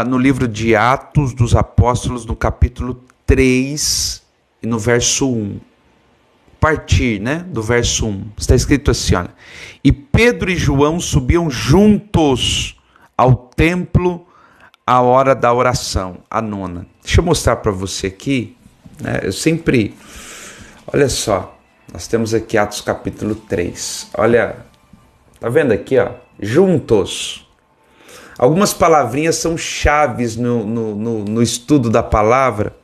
no livro de Atos dos Apóstolos, no capítulo 3 e no verso 1. Partir, do verso 1. Está escrito assim, olha. E Pedro e João subiam juntos ao templo à hora da oração, a nona. Deixa eu mostrar para você aqui, eu sempre... Olha só, nós temos aqui Atos capítulo 3. Olha, tá vendo aqui, ó? Juntos. Algumas palavrinhas são chaves no estudo da palavra.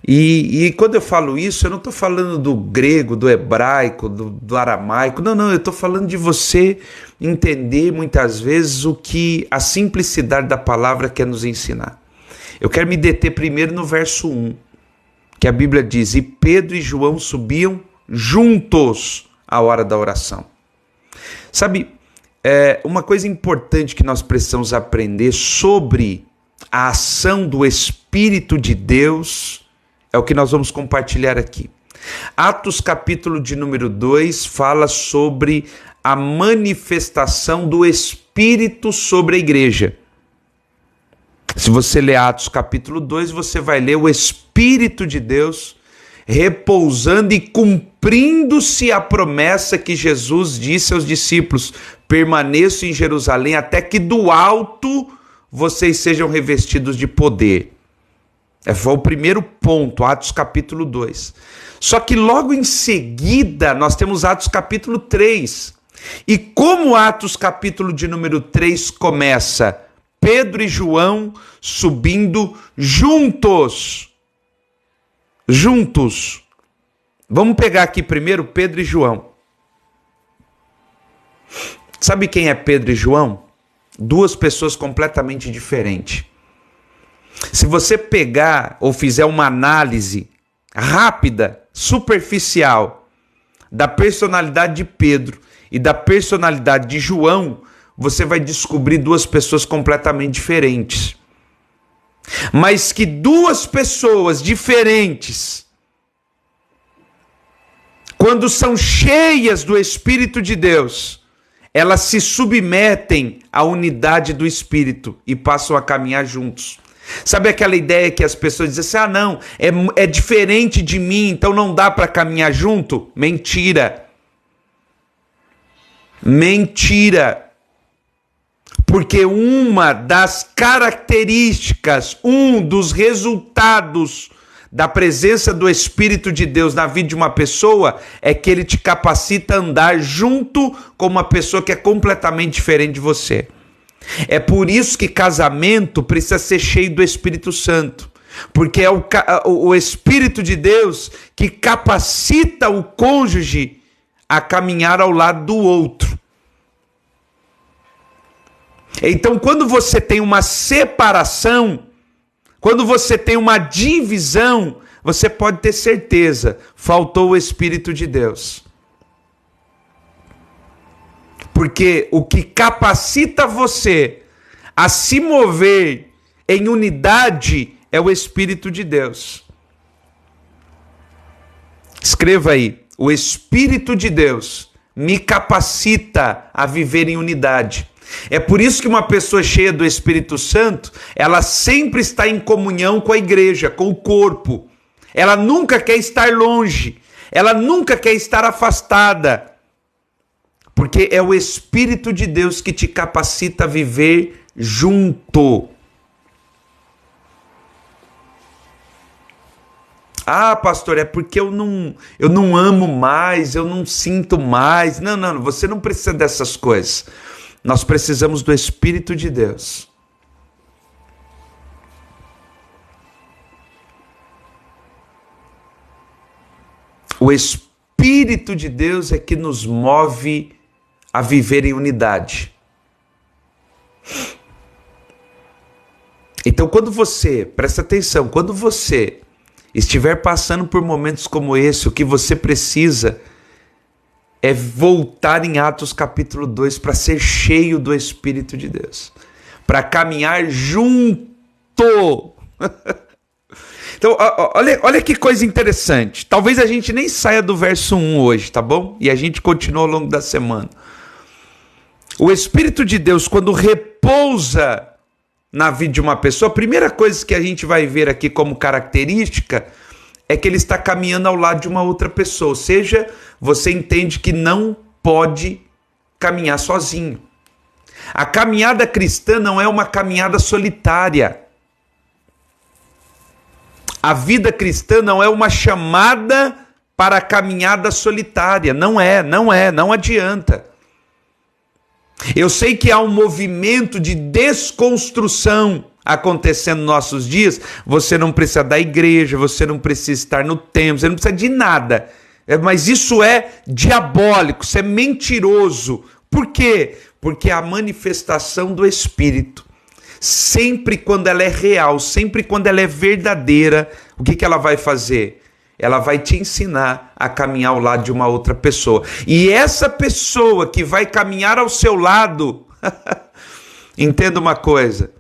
E quando eu falo isso, eu não estou falando do grego, do hebraico, do aramaico. Não, eu estou falando de você entender muitas vezes o que a simplicidade da palavra quer nos ensinar. Eu quero me deter primeiro no verso 1, que a Bíblia diz: e Pedro e João subiam juntos à hora da oração. Sabe, uma coisa importante que nós precisamos aprender sobre a ação do Espírito de Deus é o que nós vamos compartilhar aqui. Atos capítulo de número 2 fala sobre a manifestação do Espírito sobre a igreja. Se você ler Atos capítulo 2, você vai ler o Espírito de Deus repousando e cumprindo-se a promessa que Jesus disse aos discípulos: permaneçam em Jerusalém até que do alto vocês sejam revestidos de poder. Foi o primeiro ponto, Atos capítulo 2. Só que logo em seguida nós temos Atos capítulo 3. E como Atos capítulo de número 3 começa? Pedro e João subindo juntos. Juntos. Vamos pegar aqui primeiro Pedro e João. Sabe quem é Pedro e João? Duas pessoas completamente diferentes. Se você pegar ou fizer uma análise rápida, superficial, da personalidade de Pedro e da personalidade de João, você vai descobrir duas pessoas completamente diferentes. Mas que duas pessoas diferentes, quando são cheias do Espírito de Deus, elas se submetem à unidade do Espírito e passam a caminhar juntos. Sabe aquela ideia que as pessoas dizem assim: não, é diferente de mim, então não dá para caminhar junto? Mentira. Mentira. Porque uma das características, um dos resultados da presença do Espírito de Deus na vida de uma pessoa é que ele te capacita a andar junto com uma pessoa que é completamente diferente de você. É por isso que casamento precisa ser cheio do Espírito Santo, porque é o Espírito de Deus que capacita o cônjuge a caminhar ao lado do outro. Então, quando você tem uma separação, quando você tem uma divisão, você pode ter certeza, faltou o Espírito de Deus. Porque o que capacita você a se mover em unidade é o Espírito de Deus. Escreva aí: o Espírito de Deus me capacita a viver em unidade. É por isso que uma pessoa cheia do Espírito Santo, ela sempre está em comunhão com a igreja, com o corpo. Ela nunca quer estar longe, ela nunca quer estar afastada. Porque é o Espírito de Deus que te capacita a viver junto. Ah, pastor, é porque eu não amo mais, eu não sinto mais. Não, você não precisa dessas coisas. Nós precisamos do Espírito de Deus. O Espírito de Deus é que nos move a viver em unidade. Então, presta atenção, quando você estiver passando por momentos como esse, o que você precisa é voltar em Atos capítulo 2 para ser cheio do Espírito de Deus, para caminhar junto. Então, olha que coisa interessante. Talvez a gente nem saia do verso 1 hoje, tá bom? E a gente continua ao longo da semana. O Espírito de Deus, quando repousa na vida de uma pessoa, a primeira coisa que a gente vai ver aqui como característica é que ele está caminhando ao lado de uma outra pessoa. Ou seja, você entende que não pode caminhar sozinho. A caminhada cristã não é uma caminhada solitária. A vida cristã não é uma chamada para a caminhada solitária. Não adianta. Eu sei que há um movimento de desconstrução acontecendo nos nossos dias. Você não precisa da igreja, você não precisa estar no templo, você não precisa de nada. Mas isso é diabólico, isso é mentiroso. Por quê? Porque a manifestação do Espírito, sempre quando ela é real, sempre quando ela é verdadeira, o que ela vai fazer? Ela vai te ensinar a caminhar ao lado de uma outra pessoa. E essa pessoa que vai caminhar ao seu lado, entenda uma coisa,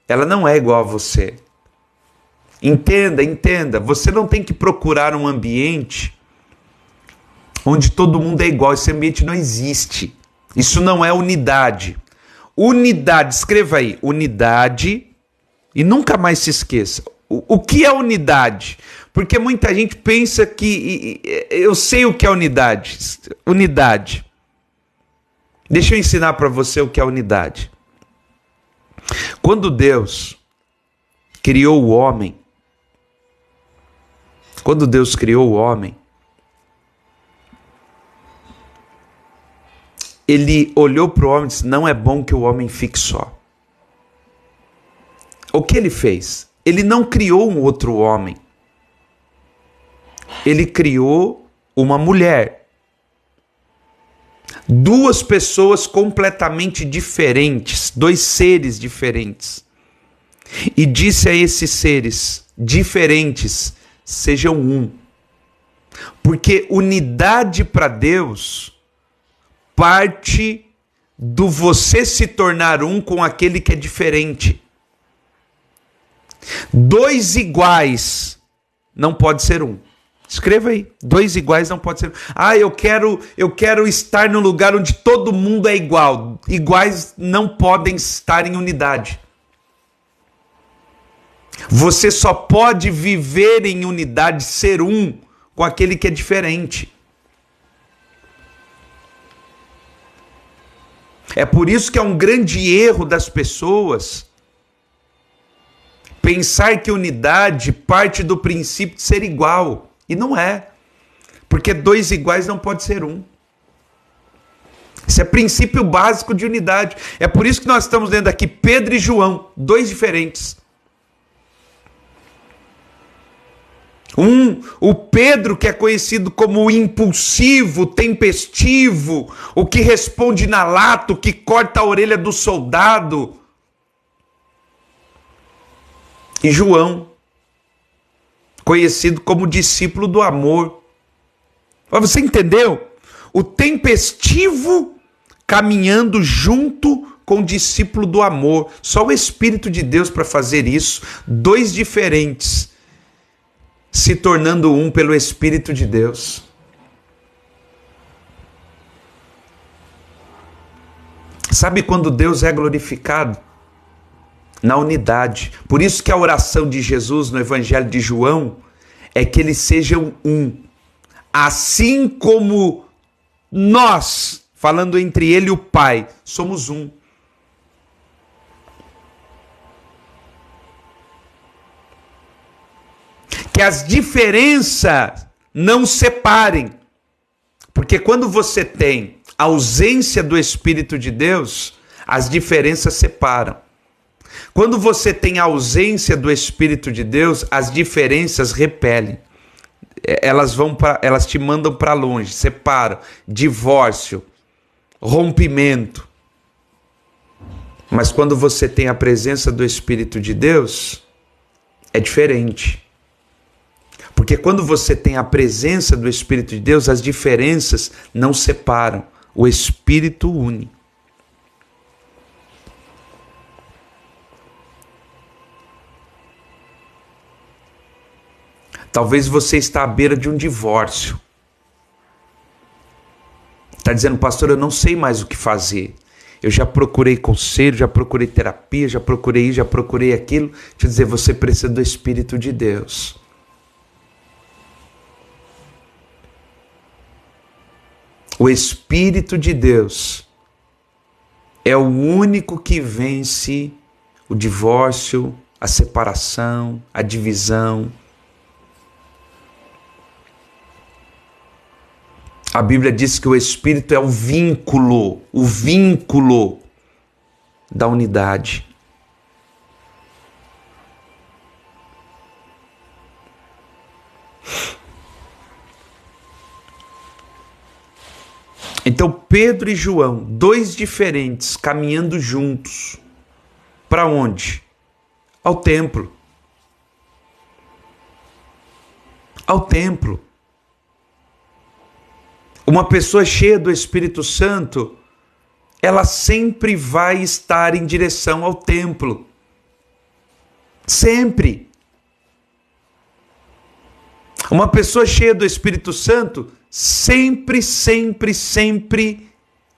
ela não é igual a você. Entenda, você não tem que procurar um ambiente onde todo mundo é igual. Esse ambiente não existe. Isso não é unidade. Unidade, escreva aí, unidade, e nunca mais se esqueça. O que é unidade? Porque muita gente pensa que eu sei o que é unidade. Unidade. Deixa eu ensinar para você o que é unidade. Quando Deus criou o homem, ele olhou para o homem e disse: não é bom que o homem fique só. O que ele fez? Ele não criou um outro homem. Ele criou uma mulher. Duas pessoas completamente diferentes, dois seres diferentes. E disse a esses seres diferentes: sejam um. Porque unidade para Deus parte do você se tornar um com aquele que é diferente. Dois iguais não pode ser um. Escreva aí, dois iguais não pode ser. Eu quero estar no lugar onde todo mundo é igual. Iguais não podem estar em unidade. Você só pode viver em unidade, ser um com aquele que é diferente. É por isso que é um grande erro das pessoas pensar que unidade parte do princípio de ser igual. E não é. Porque dois iguais não pode ser um. Esse é princípio básico de unidade. É por isso que nós estamos lendo aqui Pedro e João, dois diferentes. O Pedro, que é conhecido como o impulsivo, tempestivo, o que responde na lata, o que corta a orelha do soldado. E João, conhecido como discípulo do amor. Você entendeu? O tempestivo caminhando junto com o discípulo do amor. Só o Espírito de Deus para fazer isso. Dois diferentes se tornando um pelo Espírito de Deus. Sabe quando Deus é glorificado? Na unidade. Por isso que a oração de Jesus no Evangelho de João é que eles sejam um. Assim como nós, falando entre ele e o Pai, somos um. Que as diferenças não separem. Porque quando você tem a ausência do Espírito de Deus, as diferenças separam. Quando você tem a ausência do Espírito de Deus, as diferenças repelem. Elas te mandam para longe, separam, divórcio, rompimento. Mas quando você tem a presença do Espírito de Deus, é diferente. Porque quando você tem a presença do Espírito de Deus, as diferenças não separam. O Espírito une. Talvez você está à beira de um divórcio. Está dizendo: pastor, eu não sei mais o que fazer. eu já procurei conselho, já procurei terapia, já procurei isso, já procurei aquilo. Deixa eu dizer, você precisa do Espírito de Deus. O Espírito de Deus é o único que vence o divórcio, a separação, a divisão. A Bíblia diz que o Espírito é o vínculo da unidade. Então Pedro e João, dois diferentes, caminhando juntos. Para onde? Ao templo. Ao templo. Uma pessoa cheia do Espírito Santo, ela sempre vai estar em direção ao templo. Sempre. Uma pessoa cheia do Espírito Santo, sempre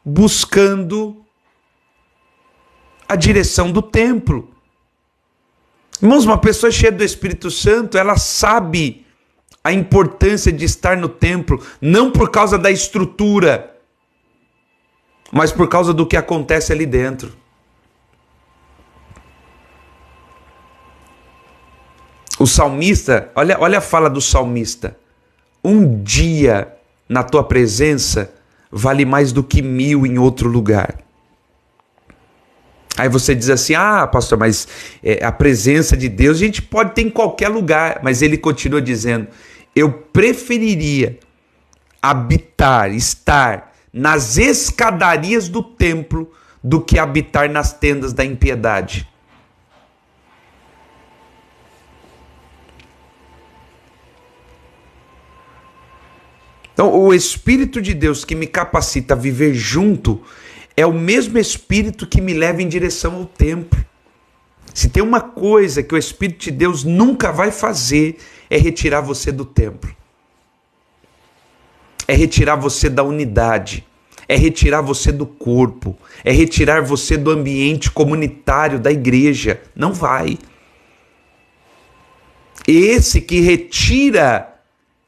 buscando a direção do templo. Irmãos, uma pessoa cheia do Espírito Santo, ela sabe a importância de estar no templo, não por causa da estrutura, mas por causa do que acontece ali dentro. O salmista, olha a fala do salmista: um dia na tua presença vale mais do que 1000 em outro lugar. Aí você diz assim, pastor, mas a presença de Deus a gente pode ter em qualquer lugar. Mas ele continua dizendo, eu preferiria habitar, estar nas escadarias do templo do que habitar nas tendas da impiedade. Então, o Espírito de Deus que me capacita a viver junto é o mesmo Espírito que me leva em direção ao templo. Se tem uma coisa que o Espírito de Deus nunca vai fazer, é retirar você do templo. É retirar você da unidade. É retirar você do corpo. É retirar você do ambiente comunitário da igreja. Não vai. Esse que retira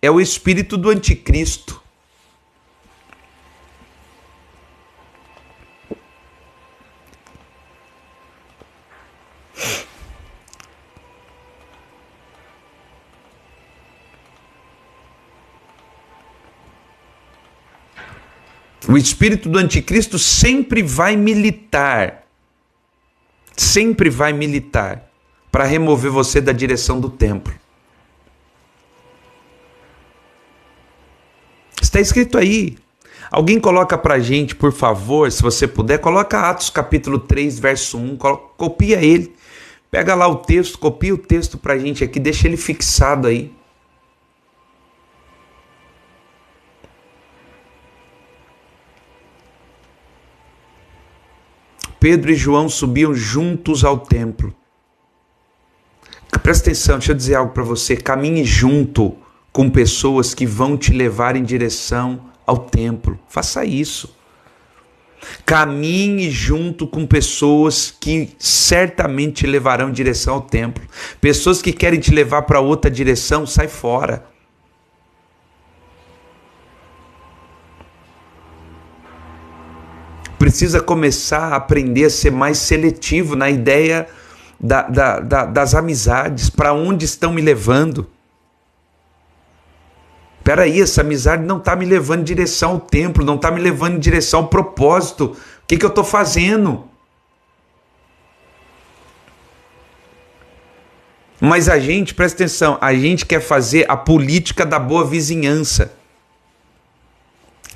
é o espírito do anticristo. O espírito do anticristo sempre vai militar para remover você da direção do templo. Está escrito aí. Alguém coloca pra gente, por favor, se você puder, coloca Atos capítulo 3, verso 1, copia ele. Pega lá o texto, copia o texto pra gente aqui, deixa ele fixado aí. Pedro e João subiam juntos ao templo. Presta atenção, deixa eu dizer algo para você. Caminhe junto com pessoas que vão te levar em direção ao templo. Faça isso. Caminhe junto com pessoas que certamente te levarão em direção ao templo. Pessoas que querem te levar para outra direção, sai fora. Precisa começar a aprender a ser mais seletivo na ideia das amizades. Para onde estão me levando? Espera aí, essa amizade não está me levando em direção ao templo, não está me levando em direção ao propósito. O que eu estou fazendo? Mas a gente, presta atenção, a gente quer fazer a política da boa vizinhança.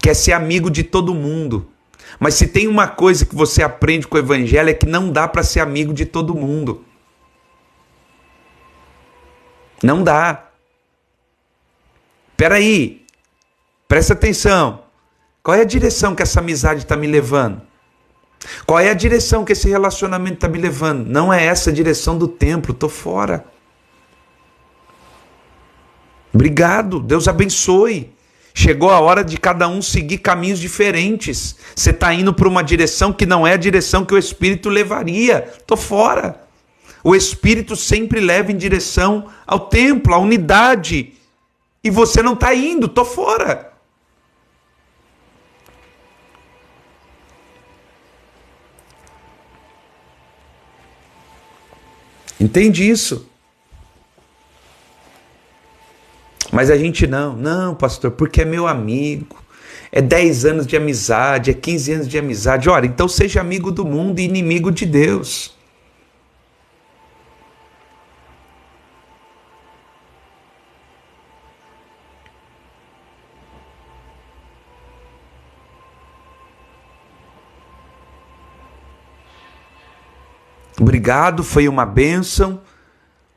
Quer ser amigo de todo mundo. Mas se tem uma coisa que você aprende com o evangelho é que não dá para ser amigo de todo mundo. Não dá. Espera aí. Presta atenção. Qual é a direção que essa amizade está me levando? Qual é a direção que esse relacionamento está me levando? Não é essa a direção do templo. Estou fora. Obrigado. Deus abençoe. Chegou a hora de cada um seguir caminhos diferentes. Você está indo para uma direção que não é a direção que o Espírito levaria. Tô fora. O Espírito sempre leva em direção ao templo, à unidade. E você não está indo, tô fora. Entende isso? Mas a gente não, pastor, porque é meu amigo. É 10 anos de amizade, é 15 anos de amizade. Ora, então seja amigo do mundo e inimigo de Deus. Obrigado, foi uma bênção,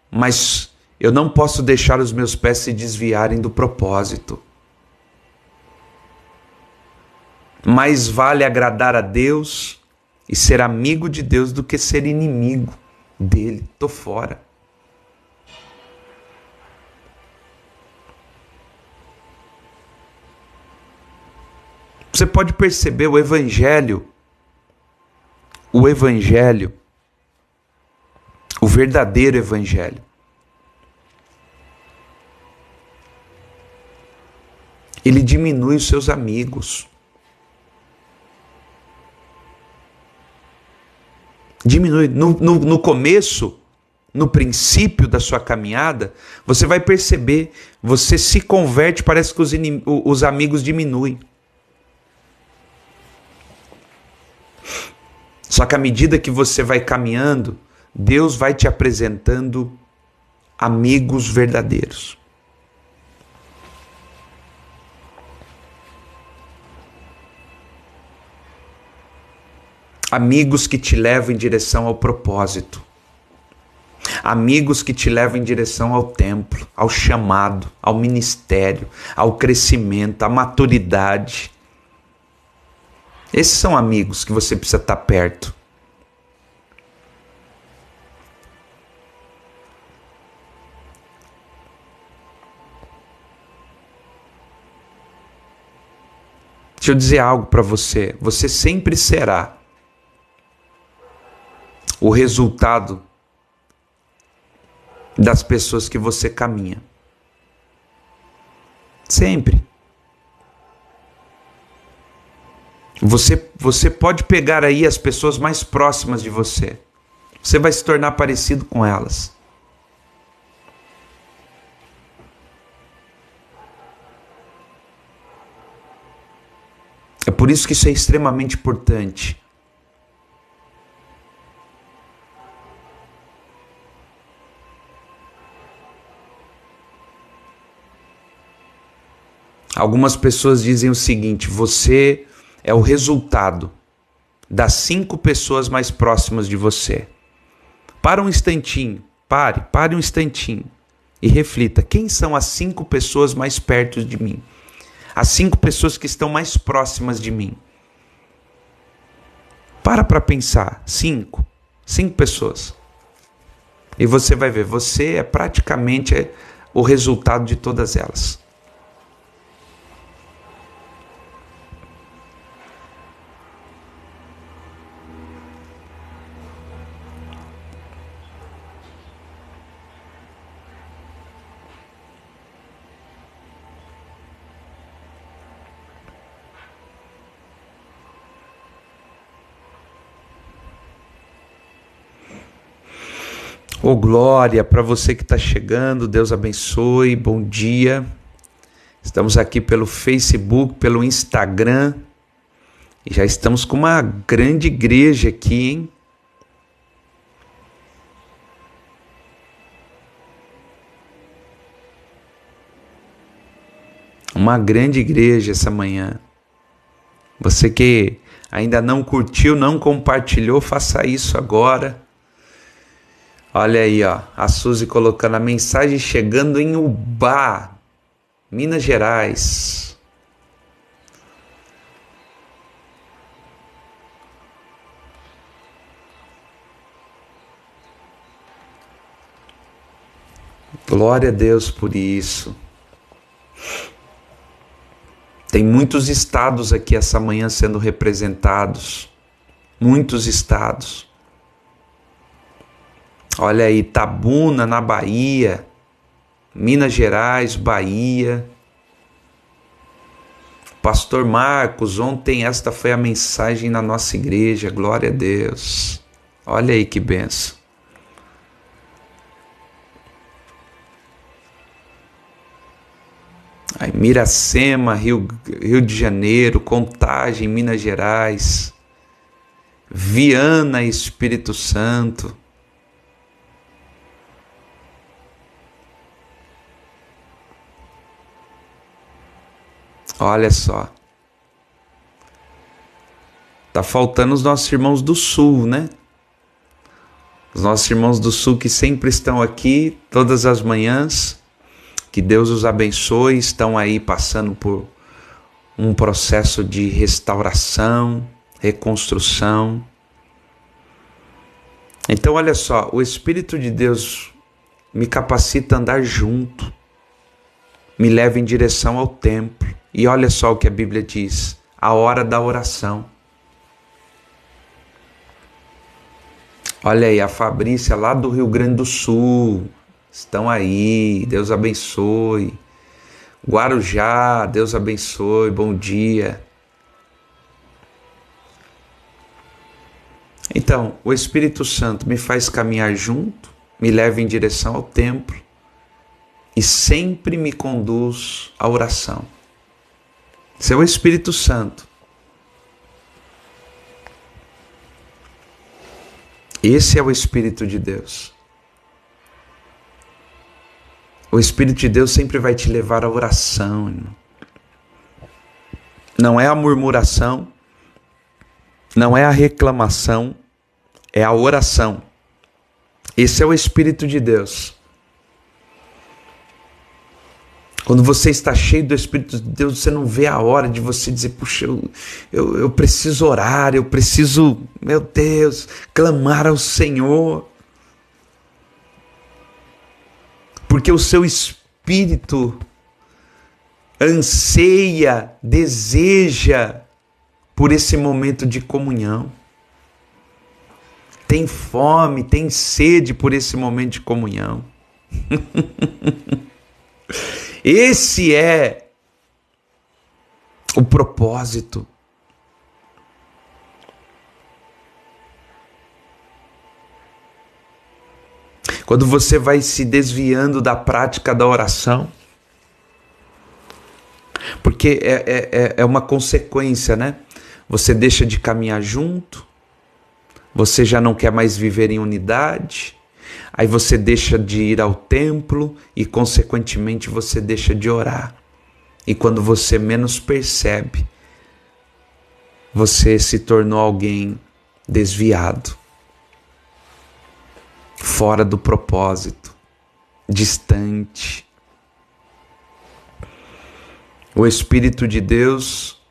mas eu não posso deixar os meus pés se desviarem do propósito. Mais vale agradar a Deus e ser amigo de Deus do que ser inimigo dele. Tô fora. Você pode perceber o Evangelho, o verdadeiro Evangelho. Ele diminui os seus amigos. Diminui. No começo, no princípio da sua caminhada, você vai perceber, você se converte, parece que os amigos diminuem. Só que à medida que você vai caminhando, Deus vai te apresentando amigos verdadeiros. Amigos que te levam em direção ao propósito. Amigos que te levam em direção ao templo, ao chamado, ao ministério, ao crescimento, à maturidade. Esses são amigos que você precisa estar perto. Deixa eu dizer algo para você. Você sempre será o resultado das pessoas que você caminha. Sempre. Você pode pegar aí as pessoas mais próximas de você. Você vai se tornar parecido com elas. É por isso que isso é extremamente importante. Algumas pessoas dizem o seguinte: você é o resultado das 5 pessoas mais próximas de você. Para um instantinho, pare um instantinho e reflita: quem são as 5 pessoas mais perto de mim? As 5 pessoas que estão mais próximas de mim. Para pensar. 5 pessoas. E você vai ver, você é praticamente o resultado de todas elas. Ô glória, para você que está chegando, Deus abençoe, bom dia. Estamos aqui pelo Facebook, pelo Instagram, e já estamos com uma grande igreja aqui, hein? Uma grande igreja essa manhã. Você que ainda não curtiu, não compartilhou, faça isso agora. Olha aí, ó, a Suzy colocando a mensagem chegando em Ubá, Minas Gerais. Glória a Deus por isso. Tem muitos estados aqui essa manhã sendo representados. Muitos estados. Olha aí, Itabuna, na Bahia. Minas Gerais, Bahia. Pastor Marcos, ontem esta foi a mensagem na nossa igreja. Glória a Deus. Olha aí que benção. Aí, Miracema, Rio de Janeiro, Contagem, Minas Gerais, Viana, Espírito Santo. Olha só. Tá faltando os nossos irmãos do Sul, né? Os nossos irmãos do Sul que sempre estão aqui todas as manhãs. Que Deus os abençoe, estão aí passando por um processo de restauração, reconstrução. Então, olha só, o Espírito de Deus me capacita a andar junto, me leva em direção ao templo. E olha só o que a Bíblia diz, a hora da oração. Olha aí, a Fabrícia lá do Rio Grande do Sul, estão aí, Deus abençoe. Guarujá, Deus abençoe, bom dia. Então, o Espírito Santo me faz caminhar junto, me leva em direção ao templo e sempre me conduz à oração. Esse é o Espírito Santo. Esse é o Espírito de Deus. O Espírito de Deus sempre vai te levar à oração, irmão. Não é a murmuração, não é a reclamação, é a oração. Esse é o Espírito de Deus. Quando você está cheio do Espírito de Deus, você não vê a hora de você dizer, puxa, eu preciso orar, eu preciso, meu Deus, clamar ao Senhor. Porque o seu espírito anseia, deseja por esse momento de comunhão. Tem fome, tem sede por esse momento de comunhão. Esse é o propósito. Quando você vai se desviando da prática da oração, porque é uma consequência, né? Você deixa de caminhar junto, você já não quer mais viver em unidade, aí você deixa de ir ao templo e, consequentemente, você deixa de orar. E quando você menos percebe, você se tornou alguém desviado, fora do propósito, distante. O Espírito de Deus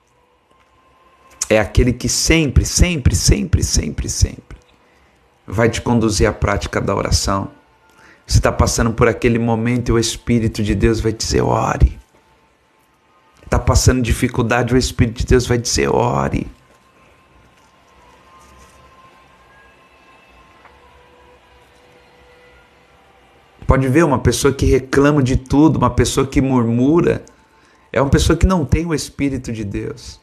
é aquele que sempre vai te conduzir à prática da oração. Você está passando por aquele momento e o Espírito de Deus vai dizer, ore. Está passando dificuldade, o Espírito de Deus vai dizer, ore. Pode ver, uma pessoa que reclama de tudo, uma pessoa que murmura, é uma pessoa que não tem o Espírito de Deus.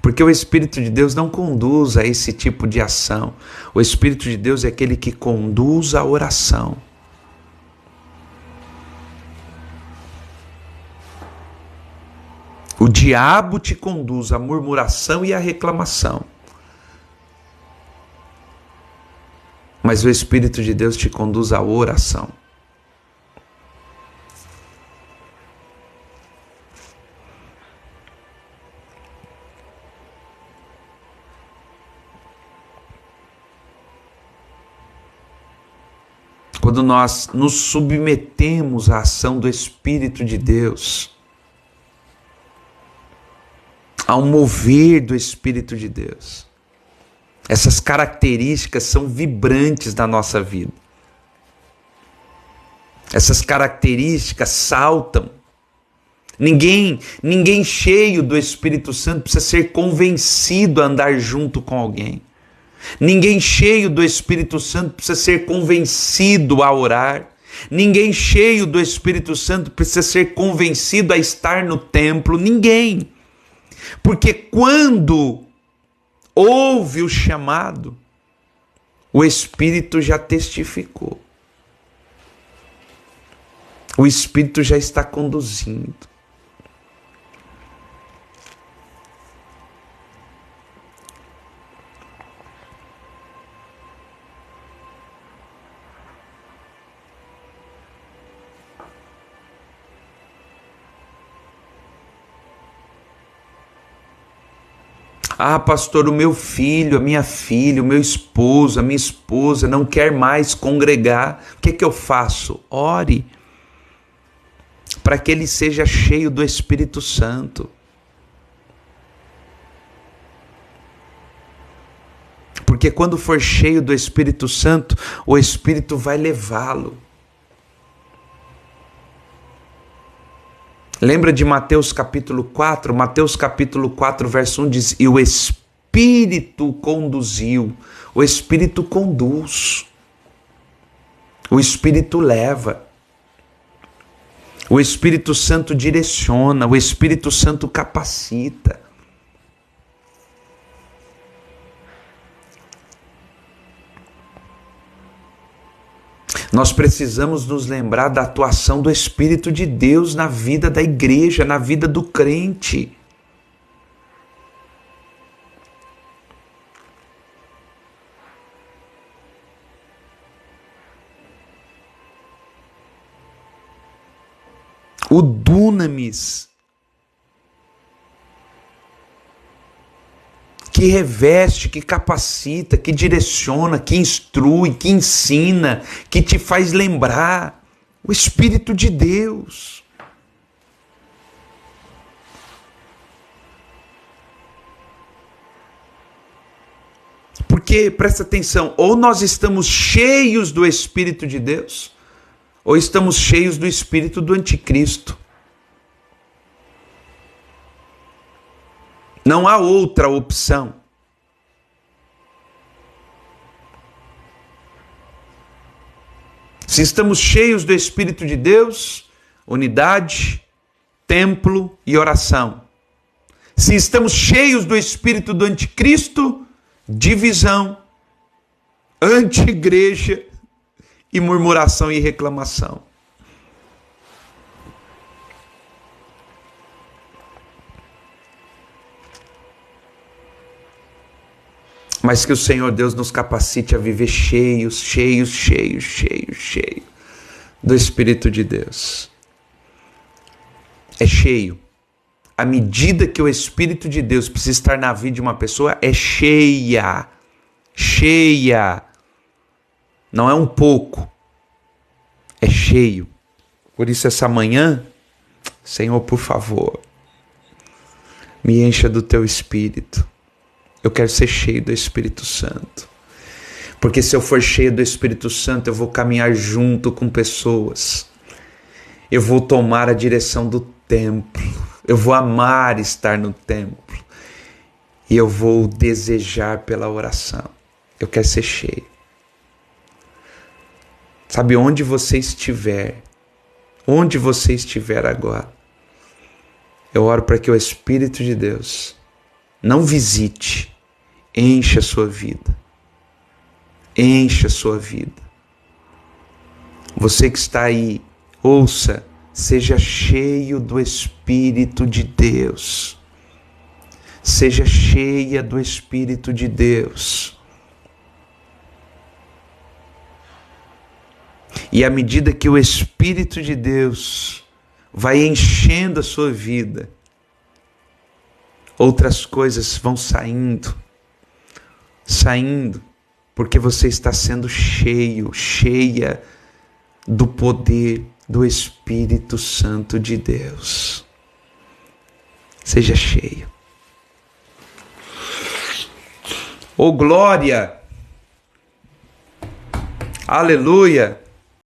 Porque o Espírito de Deus não conduz a esse tipo de ação. O Espírito de Deus é aquele que conduz a oração. O diabo te conduz à murmuração e à reclamação. Mas o Espírito de Deus te conduz à oração. Quando nós nos submetemos à ação do Espírito de Deus, ao mover do Espírito de Deus, essas características são vibrantes na nossa vida. Essas características saltam. Ninguém cheio do Espírito Santo precisa ser convencido a andar junto com alguém. Ninguém cheio do Espírito Santo precisa ser convencido a orar. Ninguém cheio do Espírito Santo precisa ser convencido a estar no templo. Ninguém. Porque quando ouve o chamado, o Espírito já testificou. O Espírito já está conduzindo. Ah, pastor, o meu filho, a minha filha, o meu esposo, a minha esposa não quer mais congregar. O que eu faço? Ore para que ele seja cheio do Espírito Santo. Porque quando for cheio do Espírito Santo, o Espírito vai levá-lo. Lembra de Mateus capítulo 4? Mateus capítulo 4, verso 1 diz: e o Espírito conduziu. O Espírito conduz. O Espírito leva. O Espírito Santo direciona. O Espírito Santo capacita. Nós precisamos nos lembrar da atuação do Espírito de Deus na vida da igreja, na vida do crente. O dunamis, que reveste, que capacita, que direciona, que instrui, que ensina, que te faz lembrar. O Espírito de Deus. Porque, presta atenção, ou nós estamos cheios do Espírito de Deus, ou estamos cheios do espírito do anticristo. Não há outra opção. Se estamos cheios do Espírito de Deus, unidade, templo e oração. Se estamos cheios do Espírito do anticristo, divisão, anti-igreja e murmuração e reclamação. Mas que o Senhor Deus nos capacite a viver cheios do Espírito de Deus. É cheio. À medida que o Espírito de Deus precisa estar na vida de uma pessoa, é cheia. Cheia. Não é um pouco. É cheio. Por isso, essa manhã, Senhor, por favor, me encha do teu Espírito. Eu quero ser cheio do Espírito Santo. Porque se eu for cheio do Espírito Santo, eu vou caminhar junto com pessoas. Eu vou tomar a direção do templo. Eu vou amar estar no templo. E eu vou desejar pela oração. Eu quero ser cheio. Sabe, onde você estiver agora, eu oro para que o Espírito de Deus não visite, encha a sua vida. Encha a sua vida. Você que está aí, ouça, seja cheio do Espírito de Deus. Seja cheia do Espírito de Deus. E à medida que o Espírito de Deus vai enchendo a sua vida, outras coisas vão saindo, porque você está sendo cheia do poder do Espírito Santo de Deus. Seja cheio. Oh, glória! Aleluia!